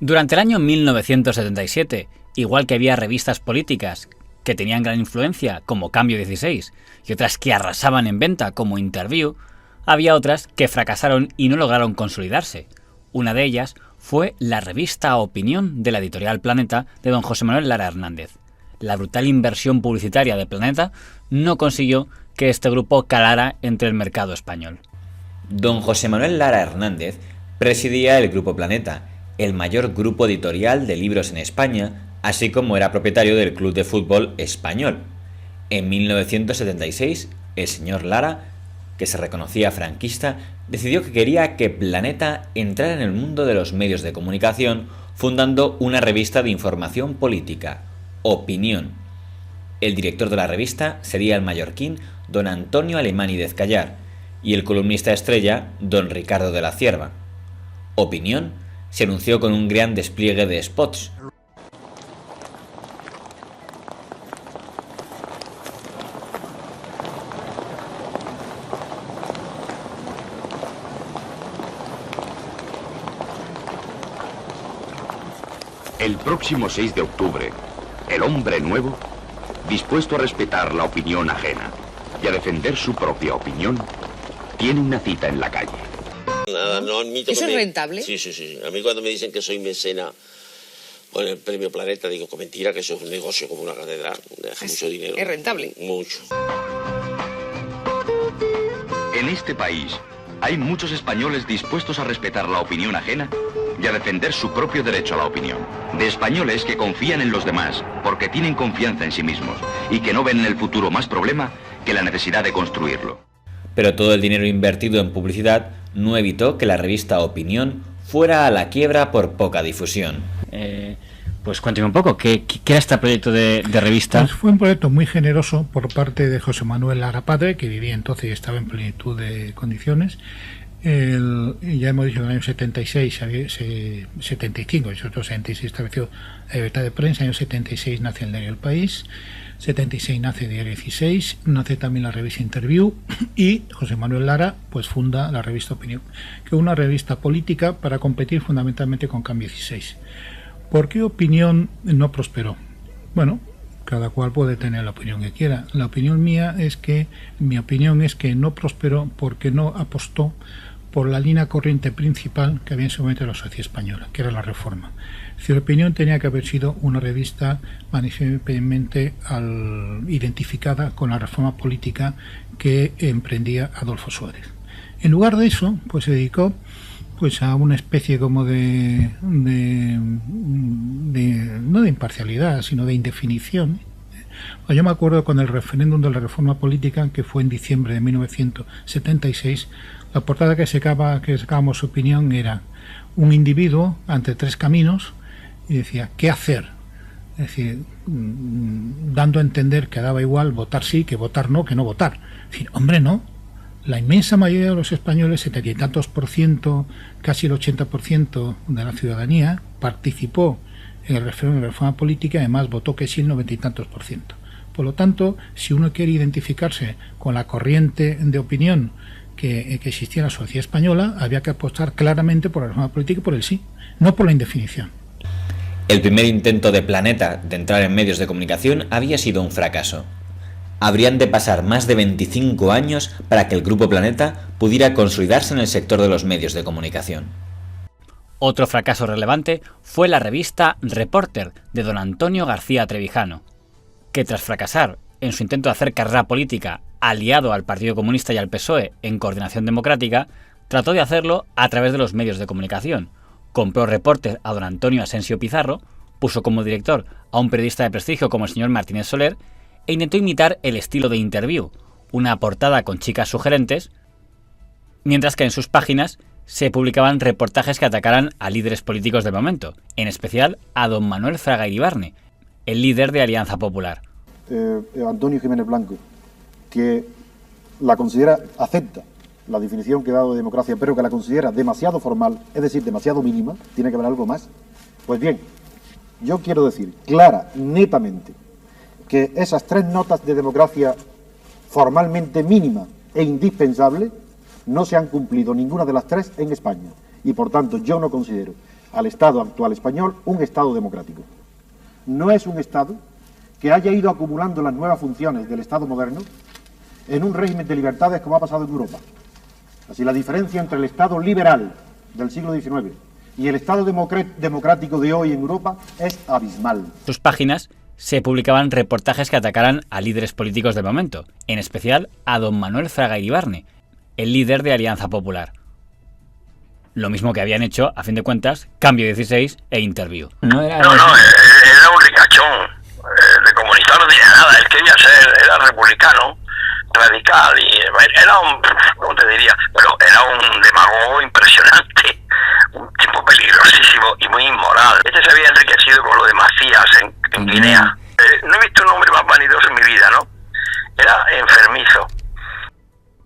Durante el año 1977, igual que había revistas políticas que tenían gran influencia, como Cambio 16, y otras que arrasaban en venta, como Interview, había otras que fracasaron y no lograron consolidarse. Una de ellas fue la revista Opinión de la editorial Planeta de don José Manuel Lara Hernández. La brutal inversión publicitaria de Planeta no consiguió que este grupo calara entre el mercado español. Don José Manuel Lara Hernández presidía el Grupo Planeta, el mayor grupo editorial de libros en España, así como era propietario del Club de Fútbol Español. En 1976, el señor Lara, que se reconocía franquista, decidió que quería que Planeta entrara en el mundo de los medios de comunicación, fundando una revista de información política, Opinión. El director de la revista sería el mallorquín don Antonio Alemánidez Callar y el columnista estrella don Ricardo de la Cierva. Opinión se anunció con un gran despliegue de spots. El próximo 6 de octubre, el hombre nuevo, dispuesto a respetar la opinión ajena y a defender su propia opinión, tiene una cita en la calle. Nada, no admito ¿Eso es rentable? Sí. A mí cuando me dicen que soy mecena con el premio Planeta, digo que mentira, que eso es un negocio como una catedral. Deja mucho dinero. ¿Es rentable? Mucho. En este país hay muchos españoles dispuestos a respetar la opinión ajena y a defender su propio derecho a la opinión. De españoles que confían en los demás porque tienen confianza en sí mismos y que no ven en el futuro más problema que la necesidad de construirlo. Pero todo el dinero invertido en publicidad no evitó que la revista Opinión fuera a la quiebra por poca difusión. Pues cuénteme un poco, ¿qué era este proyecto de revista? Pues fue un proyecto muy generoso por parte de José Manuel Lara Padre, que vivía entonces y estaba en plenitud de condiciones. Ya hemos dicho que en el año 76, 75, y sobre todo 76 estableció la libertad de prensa, en el año 76 nace el diario El País, 76 nace el diario 16, nace también la revista Interview y José Manuel Lara pues funda la revista Opinión, que es una revista política para competir fundamentalmente con Cambio 16. ¿Por qué Opinión no prosperó? Bueno, cada cual puede tener la opinión que quiera. La opinión mía es que, mi opinión es que no prosperó porque no apostó por la línea corriente principal que había en ese momento la sociedad española, que era la reforma. Si la Opinión tenía que haber sido una revista manifiestamente identificada con la reforma política que emprendía Adolfo Suárez. En lugar de eso, pues se dedicó pues a una especie como no de imparcialidad, sino de indefinición. Yo me acuerdo con el referéndum de la reforma política, que fue en diciembre de 1976, la portada que sacábamos Opinión era un individuo ante tres caminos y decía, ¿qué hacer? Es decir, dando a entender que daba igual votar sí que votar no, que no votar. Es decir, hombre, no. La inmensa mayoría de los españoles, 70 y tantos %, casi el 80% de la ciudadanía, participó en el referéndum de la reforma política y además votó que sí el 90 y tantos %. Por lo tanto, si uno quiere identificarse con la corriente de opinión que existía en la sociedad española, había que apostar claramente por la reforma política y por el sí, no por la indefinición. El primer intento de Planeta de entrar en medios de comunicación había sido un fracaso. Habrían de pasar más de 25 años para que el Grupo Planeta pudiera consolidarse en el sector de los medios de comunicación. Otro fracaso relevante fue la revista Reporter de don Antonio García Trevijano, que tras fracasar en su intento de hacer carrera política aliado al Partido Comunista y al PSOE en Coordinación Democrática, trató de hacerlo a través de los medios de comunicación. Compró Reporter a don Antonio Asensio Pizarro, puso como director a un periodista de prestigio como el señor Martínez Soler e intentó imitar el estilo de Interview, una portada con chicas sugerentes, mientras que en sus páginas se publicaban reportajes que atacaran a líderes políticos del momento, en especial a don Manuel Fraga Iribarne, el líder de Alianza Popular. Antonio Jiménez Blanco, que la considera, acepta la definición que he dado de democracia, pero que la considera demasiado formal, es decir, demasiado mínima, tiene que haber algo más. Pues bien, yo quiero decir clara, netamente, que esas tres notas de democracia formalmente mínima e indispensable no se han cumplido ninguna de las tres en España. Y por tanto yo no considero al Estado actual español un Estado democrático. No es un Estado que haya ido acumulando las nuevas funciones del Estado moderno en un régimen de libertades como ha pasado en Europa. Así, la diferencia entre el Estado liberal del siglo XIX y el Estado democrático de hoy en Europa es abismal. En sus páginas se publicaban reportajes que atacaran a líderes políticos del momento, en especial a don Manuel Fraga Iribarne, el líder de Alianza Popular. Lo mismo que habían hecho, a fin de cuentas, Cambio 16 e Interview. Era un ricachón. De comunista no tenía nada. Él quería era republicano, radical, y era un, ¿cómo te diría? Bueno, era un demagogo impresionante, un tipo peligrosísimo y muy inmoral. Se había enriquecido con lo de Macías en Guinea. No he visto un hombre más vanidoso en mi vida, ¿no? Era enfermizo.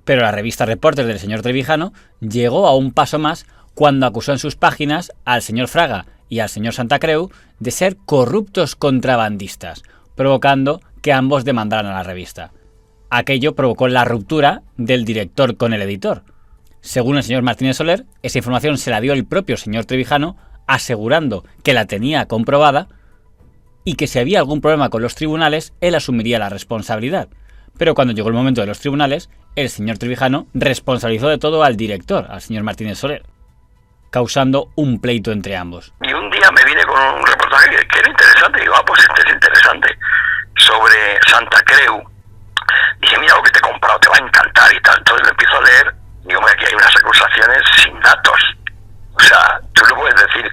Pero la revista Reporter del señor Trevijano llegó a un paso más cuando acusó en sus páginas al señor Fraga y al señor Santa Creu de ser corruptos contrabandistas, provocando que ambos demandaran a la revista. Aquello provocó la ruptura del director con el editor. Según el señor Martínez Soler, esa información se la dio el propio señor Trevijano, asegurando que la tenía comprobada y que si había algún problema con los tribunales, él asumiría la responsabilidad. Pero cuando llegó el momento de los tribunales, el señor Trevijano responsabilizó de todo al director, al señor Martínez Soler, causando un pleito entre ambos. Y un día me vine con un reportaje que era interesante, y digo, pues este es interesante, sobre Santa Creu. Dije, mira lo que te he comprado, te va a encantar y tal. Entonces lo empiezo a leer, digo, mira, aquí hay unas acusaciones sin datos. O sea, tú no puedes decir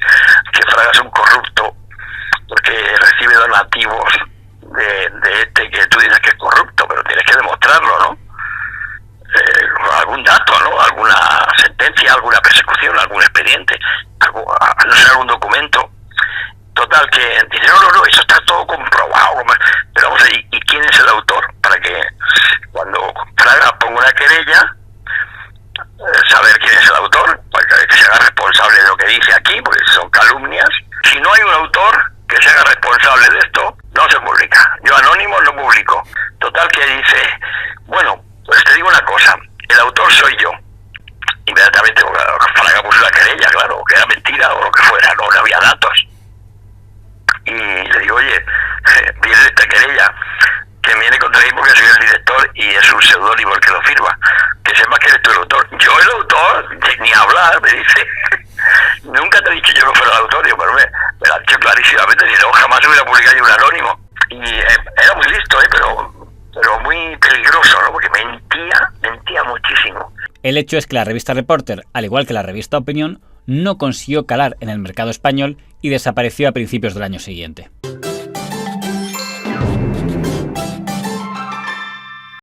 que Fraga es un corrupto porque recibe donativos de este que tú dices que es corrupto, pero tienes que demostrarlo, ¿no? Algún dato, ¿no? Alguna sentencia, alguna persecución, algún expediente, no sé, algún documento. Total, que dice, no, eso está todo comprobado. Pero vamos a ver, ¿y quién es el autor? Para que cuando Fraga ponga una querella, saber quién es el autor, para que se haga responsable de lo que dice aquí, porque son calumnias. Si no hay un autor que se haga responsable de esto, no se publica. Yo anónimo no publico. Total, que dice, bueno, pues te digo una cosa, el autor soy yo. Inmediatamente Fraga puso la querella, claro, que era mentira o lo que fuera, no había datos. Y le digo, oye, viene esta querella que viene contra mí porque soy el director y es un seudónimo el que lo firma. Que sepas que eres tú el autor. Yo el autor, ni hablar, me dice. Nunca te he dicho yo que fuera el autor, pero me lo ha dicho clarísimamente, si no jamás hubiera publicado yo un anónimo. Y era muy listo, pero muy peligroso, ¿no? Porque mentía muchísimo. El hecho es que la revista Reporter, al igual que la revista Opinión, no consiguió calar en el mercado español y desapareció a principios del año siguiente.